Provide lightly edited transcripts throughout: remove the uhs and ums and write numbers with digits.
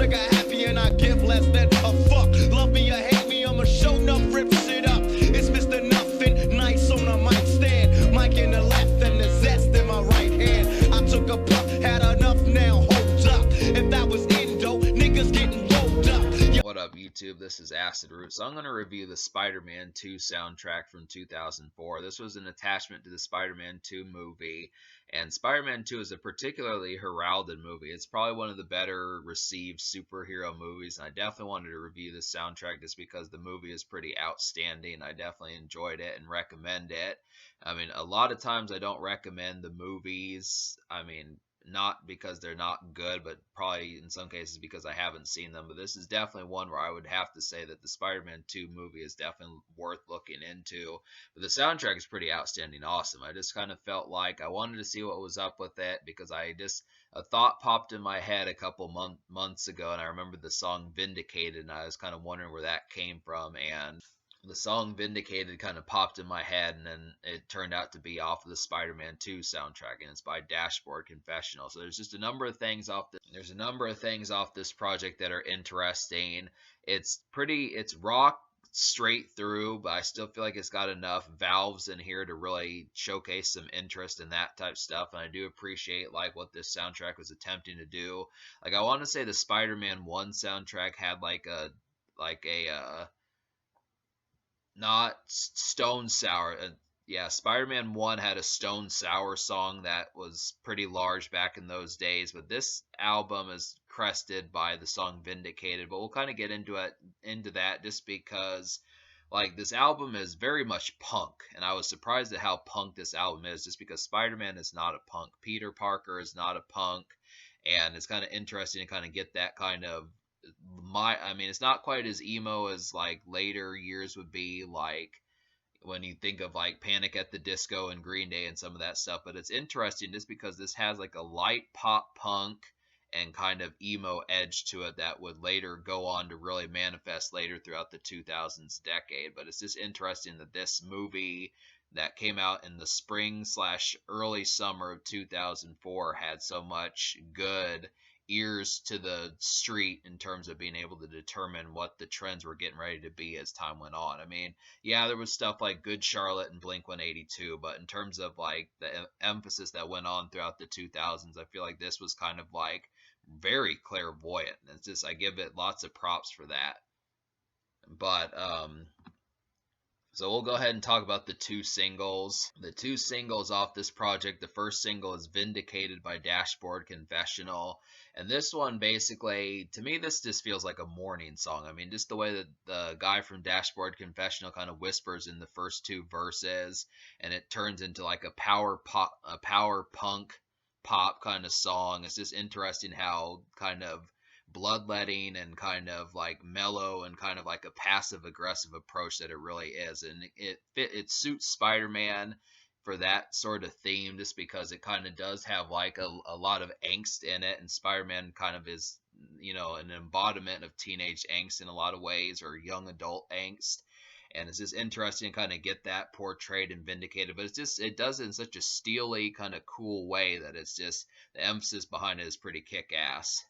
trigger happy and I give less than a fuck. Love me or hate me, I'ma show enough, rip shit up. It's Mr. Nothing, nice on a mic stand. Mic in the left and the zest in my right hand. I took a puff, had enough now, hold up. If that was Indo, niggas getting rolled up. What up, YouTube? This is Acid Root. So I'm going to review the Spider-Man 2 soundtrack from 2004. This was an attachment to the Spider-Man 2 movie, and Spider-Man 2 is a particularly heralded movie. It's probably one of the better received superhero movies, and I definitely wanted to review this soundtrack just because the movie is pretty outstanding. I definitely enjoyed it and recommend it. I mean, a lot of times I don't recommend the movies. I mean, not because they're not good, but probably in some cases because I haven't seen them. But this is definitely one where I would have to say that the Spider-Man 2 movie is definitely worth looking into. But the soundtrack is pretty outstanding, awesome. I just kind of felt like I wanted to see what was up with it because a thought popped in my head a couple months ago, and I remembered the song Vindicated, and I was kind of wondering where that came from, and the song Vindicated kind of popped in my head, and then it turned out to be off of the Spider-Man 2 soundtrack, and it's by Dashboard Confessional. So there's just a number of things off this project that are interesting. It's rock straight through, but I still feel like it's got enough valves in here to really showcase some interest in that type stuff, and I do appreciate like what this soundtrack was attempting to do. Like I want to say the Spider-Man 1 soundtrack had like a not Stone Sour. Yeah, Spider-Man 1 had a Stone Sour song that was pretty large back in those days, but this album is crested by the song Vindicated, but we'll kind of get into that just because like this album is very much punk, and I was surprised at how punk this album is just because Spider-Man is not a punk. Peter Parker is not a punk, and it's kind of interesting to kind of get that kind of I mean, it's not quite as emo as like later years would be, like when you think of like Panic at the Disco and Green Day and some of that stuff. But it's interesting just because this has like a light pop punk and kind of emo edge to it that would later go on to really manifest later throughout the 2000s decade. But it's just interesting that this movie that came out in the spring / early summer of 2004 had so much good ears to the street in terms of being able to determine what the trends were getting ready to be as time went on. I mean, yeah, there was stuff like Good Charlotte and Blink 182, but in terms of like the emphasis that went on throughout the 2000s, I feel like this was kind of like very clairvoyant. It's just, I give it lots of props for that. But so we'll go ahead and talk about the two singles. The two singles off this project, the first single is Vindicated by Dashboard Confessional. And this one basically, to me, this just feels like a morning song. I mean, just the way that the guy from Dashboard Confessional kind of whispers in the first two verses, and it turns into like a power punk pop kind of song. It's just interesting how kind of bloodletting and kind of like mellow and kind of like a passive aggressive approach that it really is, and it suits Spider-Man for that sort of theme just because it kind of does have like a lot of angst in it, and Spider-Man kind of is, you know, an embodiment of teenage angst in a lot of ways, or young adult angst. And it's just interesting to kind of get that portrayed and vindicated, but it does it in such a steely kind of cool way that it's just, the emphasis behind it is pretty kick-ass.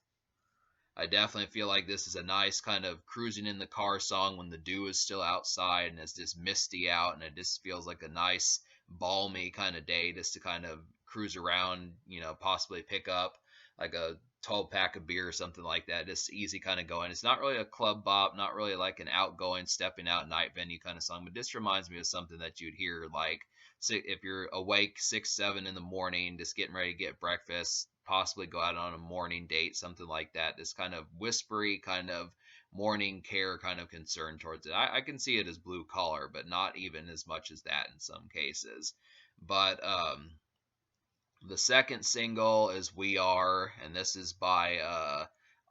I definitely feel like this is a nice kind of cruising in the car song when the dew is still outside and it's just misty out, and it just feels like a nice balmy kind of day just to kind of cruise around, you know, possibly pick up like a 12-pack of beer or something like that. Just easy kind of going. It's not really a club bop, not really like an outgoing stepping out night venue kind of song, but this reminds me of something that you'd hear like if you're awake 6-7 in the morning just getting ready to get breakfast, possibly go out on a morning date, something like that. This kind of whispery kind of morning care kind of concern towards it. I can see it as blue collar, but not even as much as that in some cases. But the second single is We Are, and this is by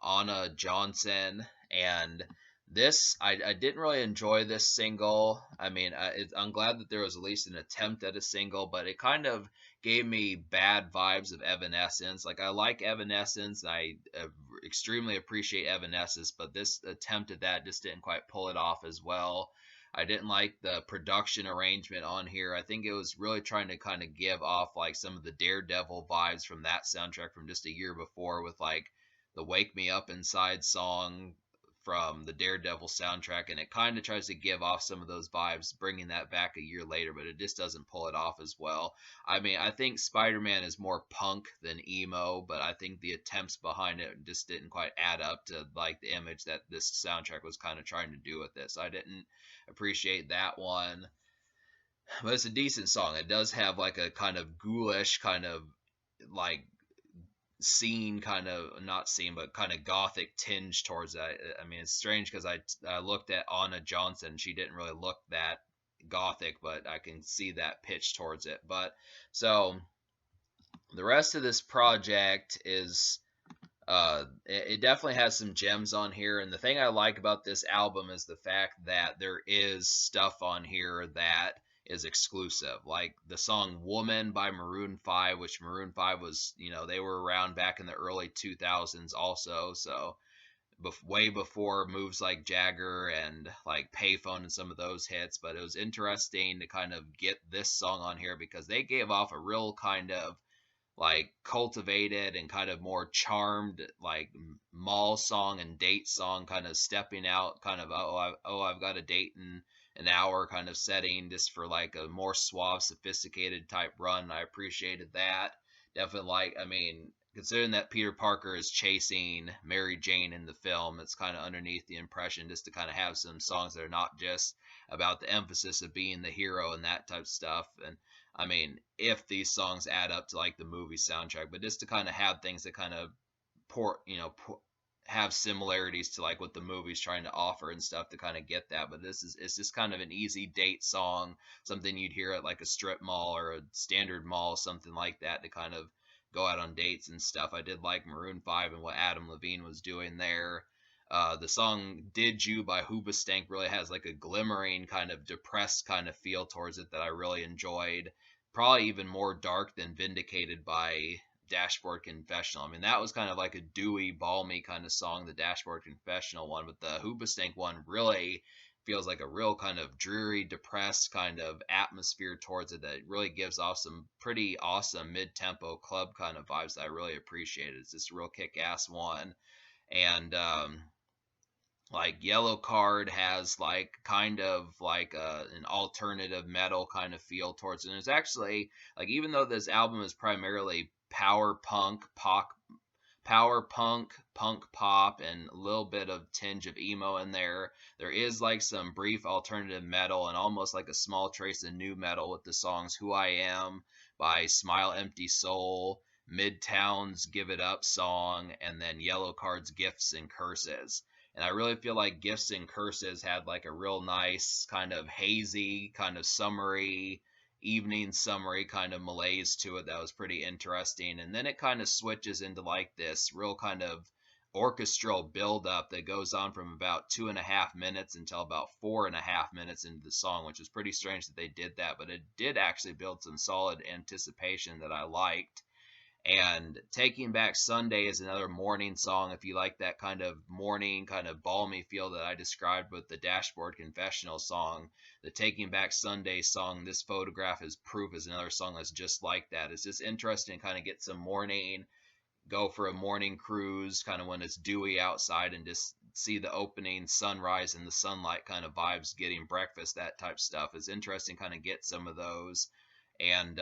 Anna Johnson. And this, I didn't really enjoy this single. I mean, I'm glad that there was at least an attempt at a single, but it kind of gave me bad vibes of Evanescence. Like, I like Evanescence, and I extremely appreciate Evanescence, but this attempt at that just didn't quite pull it off as well. I didn't like the production arrangement on here. I think it was really trying to kind of give off like some of the Daredevil vibes from that soundtrack from just a year before, with like the Wake Me Up Inside song from the Daredevil soundtrack, and it kind of tries to give off some of those vibes, bringing that back a year later, but it just doesn't pull it off as well. I mean, I think Spider-Man is more punk than emo, but I think the attempts behind it just didn't quite add up to like the image that this soundtrack was kind of trying to do with it. So I didn't appreciate that one. But it's a decent song. It does have like a kind of ghoulish kind of like scene, kind of not scene, but kind of gothic tinge towards that. I mean, it's strange because I looked at Anna Johnson. She didn't really look that gothic, but I can see that pitch towards it. But so the rest of this project is it definitely has some gems on here, and the thing I like about this album is the fact that there is stuff on here that is exclusive, like the song Woman by Maroon 5, which Maroon 5 was, they were around back in the early 2000s also, so way before moves like Jagger and like Payphone and some of those hits. But it was interesting to kind of get this song on here because they gave off a real kind of like cultivated and kind of more charmed like mall song and date song, kind of stepping out, kind of I've got a date in an hour kind of setting, just for like a more suave, sophisticated type run. I appreciated that. Definitely, like, I mean, considering that Peter Parker is chasing Mary Jane in the film, it's kind of underneath the impression just to kind of have some songs that are not just about the emphasis of being the hero and that type of stuff. And I mean, if these songs add up to like the movie soundtrack, but just to kind of have things that kind of have similarities to like what the movie's trying to offer and stuff to kind of get that. But it's just kind of an easy date song, something you'd hear at like a strip mall or a standard mall, something like that, to kind of go out on dates and stuff. I did like Maroon 5 and what Adam Levine was doing there. The song Did You by Hoobastank really has like a glimmering kind of depressed kind of feel towards it that I really enjoyed. Probably even more dark than Vindicated by Dashboard Confessional. I mean, that was kind of like a dewy, balmy kind of song, the Dashboard Confessional one, but the Hoobastank one really feels like a real kind of dreary, depressed kind of atmosphere towards it that really gives off some pretty awesome mid-tempo club kind of vibes that I really appreciated. It's just a real kick-ass one. And like Yellow Card has like kind of like an alternative metal kind of feel towards it. And it's actually like, even though this album is primarily power punk, punk pop, and a little bit of tinge of emo in there, there is like some brief alternative metal and almost like a small trace of new metal with the songs Who I Am by Smile Empty Soul, Midtown's Give It Up song, and then Yellow Card's Gifts and Curses. And I really feel like Gifts and Curses had like a real nice kind of hazy, kind of summery, evening summery kind of malaise to it that was pretty interesting. And then it kind of switches into like this real kind of orchestral build-up that goes on from about 2.5 minutes until about 4.5 minutes into the song, which is pretty strange that they did that, but it did actually build some solid anticipation that I liked. And Taking Back Sunday is another morning song. If you like that kind of morning, kind of balmy feel that I described with the Dashboard Confessional song, the Taking Back Sunday song, This Photograph is Proof, is another song that's just like that. It's just interesting to kind of get some morning, go for a morning cruise, kind of when it's dewy outside, and just see the opening sunrise and the sunlight kind of vibes, getting breakfast, that type stuff. It's interesting kind of get some of those. And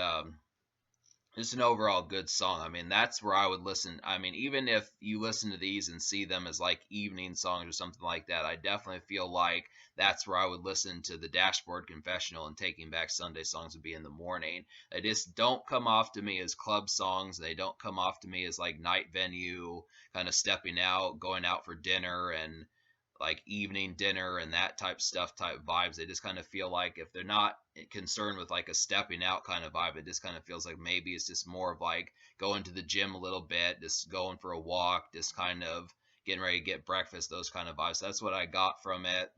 it's an overall good song. I mean, that's where I would listen. I mean, even if you listen to these and see them as like evening songs or something like that, I definitely feel like that's where I would listen to the Dashboard Confessional and Taking Back Sunday songs would be in the morning. They just don't come off to me as club songs. They don't come off to me as like night venue, kind of stepping out, going out for dinner and like evening dinner and that type stuff, type vibes. They just kind of feel like if they're not concerned with like a stepping out kind of vibe, it just kind of feels like maybe it's just more of like going to the gym a little bit, just going for a walk, just kind of getting ready to get breakfast, those kind of vibes. So that's what I got from it.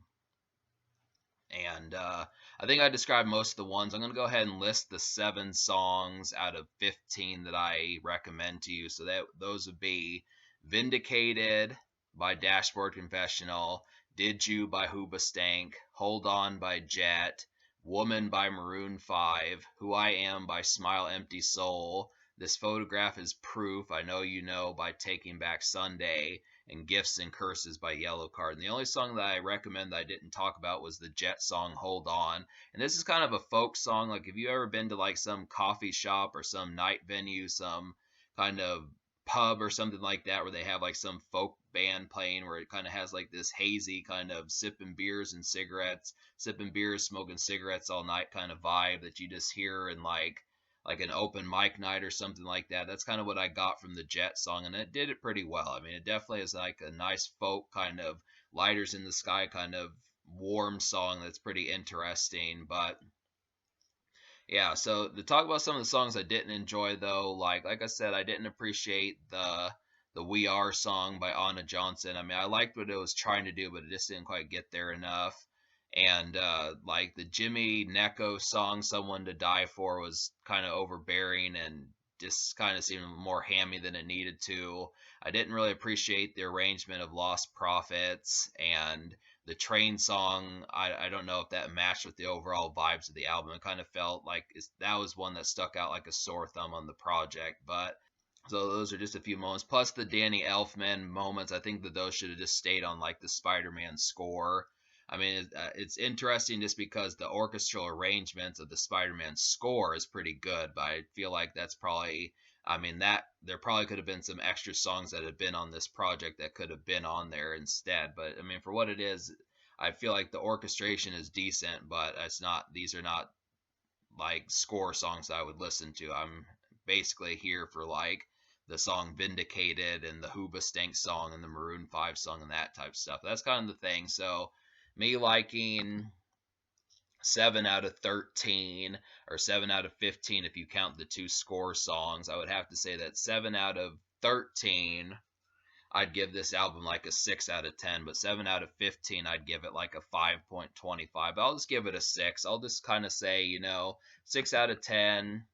And I think I described most of the ones. I'm going to go ahead and list the 7 songs out of 15 that I recommend to you. So that those would be Vindicated by Dashboard Confessional, Did You by Hoobastank, Hold On by Jet, Woman by Maroon 5, Who I Am by Smile Empty Soul, This photograph is proof. I know you know by Taking Back Sunday and Gifts and Curses by Yellowcard. And the only song that I recommend that I didn't talk about was the Jet song Hold On. And this is kind of a folk song. Like if you ever been to like some coffee shop or some night venue, some kind of pub or something like that where they have like some folk band playing where it kind of has like this hazy kind of sipping beers, smoking cigarettes all night kind of vibe that you just hear in like an open mic night or something like that. That's kind of what I got from the Jet song, and it did it pretty well. I mean, it definitely is like a nice folk kind of lighters in the sky kind of warm song that's pretty interesting. But yeah, so to talk about some of the songs I didn't enjoy though, like I said, I didn't appreciate the We Are song by Anna Johnson. I mean, I liked what it was trying to do, but it just didn't quite get there enough. And like the Jimmy Necco song Someone to Die For was kind of overbearing and just kind of seemed more hammy than it needed to. I didn't really appreciate the arrangement of Lost Prophets, and the Train song, I don't know if that matched with the overall vibes of the album. It kind of felt like that was one that stuck out like a sore thumb on the project. But so those are just a few moments. Plus the Danny Elfman moments, I think that those should have just stayed on like the Spider-Man score. I mean, it's interesting just because the orchestral arrangements of the Spider-Man score is pretty good, but I feel like that's probably, I mean, that there probably could have been some extra songs that had been on this project that could have been on there instead. But I mean, for what it is, I feel like the orchestration is decent, but it's not, these are not like score songs I would listen to. I'm basically here for like the song Vindicated and the Hoobastank song and the Maroon 5 song and that type of stuff. That's kind of the thing. So me liking 7 out of 13 or 7 out of 15 if you count the two score songs, I would have to say that 7 out of 13 I'd give this album like a 6 out of 10, but 7 out of 15 I'd give it like a 5.25. I'll just give it a 6. I'll just kind of say, 6 out of 10.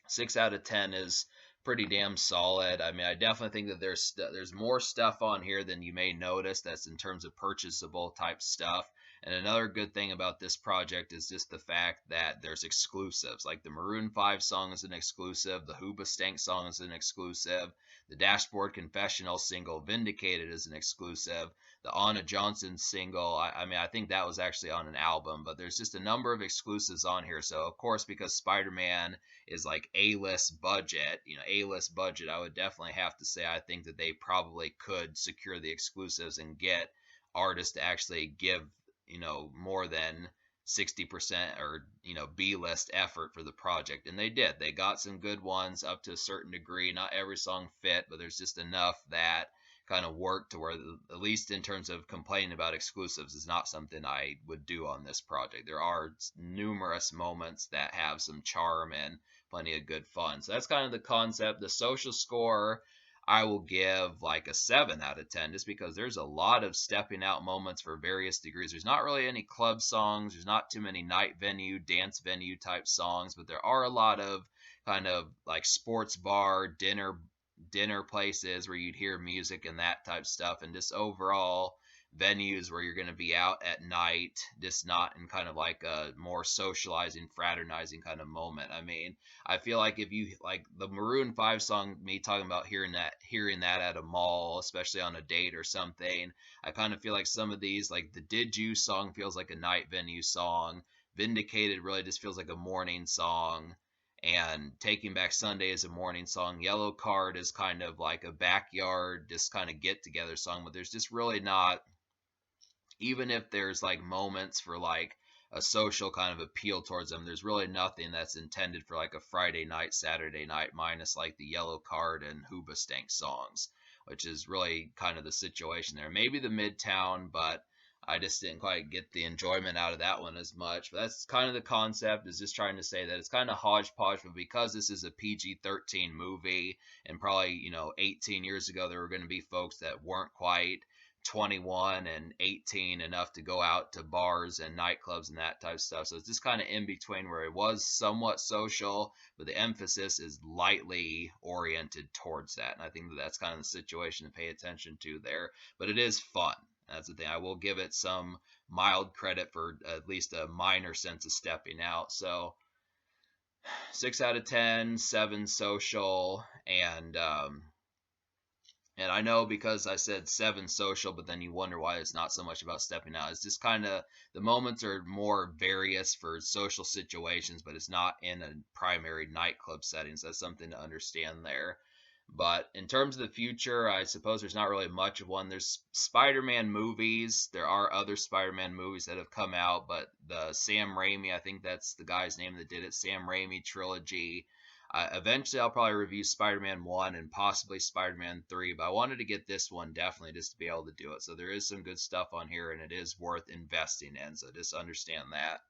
6 out of 10 is pretty damn solid. I mean, I definitely think that there's more stuff on here than you may notice that's in terms of purchasable type stuff. And another good thing about this project is just the fact that there's exclusives. Like the Maroon 5 song is an exclusive, the Hoobastank song is an exclusive, the Dashboard Confessional single Vindicated is an exclusive, the Anna Johnson single, I mean, I think that was actually on an album, but there's just a number of exclusives on here. So, of course, because Spider-Man is like A-list budget, A-list budget, I would definitely have to say I think that they probably could secure the exclusives and get artists to actually give, more than 60% or, B-list effort for the project. And they did. They got some good ones up to a certain degree. Not every song fit, but there's just enough that kind of worked to where, at least in terms of complaining about exclusives, is not something I would do on this project. There are numerous moments that have some charm and plenty of good fun. So that's kind of the concept. The social score, I will give like a 7 out of 10 just because there's a lot of stepping out moments for various degrees. There's not really any club songs. There's not too many night venue, dance venue type songs, but there are a lot of kind of like sports bar, dinner places where you'd hear music and that type of stuff, and just overall venues where you're going to be out at night, just not in kind of like a more socializing, fraternizing kind of moment. I mean, I feel like if you like the Maroon 5 song, me talking about hearing that at a mall, especially on a date or something, I kind of feel like some of these, like the Did You song feels like a night venue song. Vindicated really just feels like a morning song, and Taking Back Sunday is a morning song. Yellow Card is kind of like a backyard, just kind of get together song, but there's just really not, even if there's like moments for like a social kind of appeal towards them, there's really nothing that's intended for like a Friday night, Saturday night, minus like the Yellow Card and Hoobastank songs, which is really kind of the situation there. Maybe the Midtown, but I just didn't quite get the enjoyment out of that one as much. But that's kind of the concept, is just trying to say that it's kind of hodgepodge, but because this is a PG-13 movie, and probably, 18 years ago, there were going to be folks that weren't quite 21 and 18 enough to go out to bars and nightclubs and that type of stuff. So it's just kind of in between where it was somewhat social, but the emphasis is lightly oriented towards that. And I think that that's kind of the situation to pay attention to there. But it is fun. That's the thing. I will give it some mild credit for at least a minor sense of stepping out. So 6 out of 10, 7 social, and I know because I said 7 social, but then you wonder why it's not so much about stepping out. It's just kind of the moments are more various for social situations, but it's not in a primary nightclub setting. So that's something to understand there. But in terms of the future, I suppose there's not really much of one. There's Spider-Man movies. There are other Spider-Man movies that have come out, but the Sam Raimi, I think that's the guy's name that did it, Sam Raimi trilogy. Eventually, I'll probably review Spider-Man 1 and possibly Spider-Man 3, but I wanted to get this one definitely just to be able to do it. So there is some good stuff on here, and it is worth investing in. So just understand that.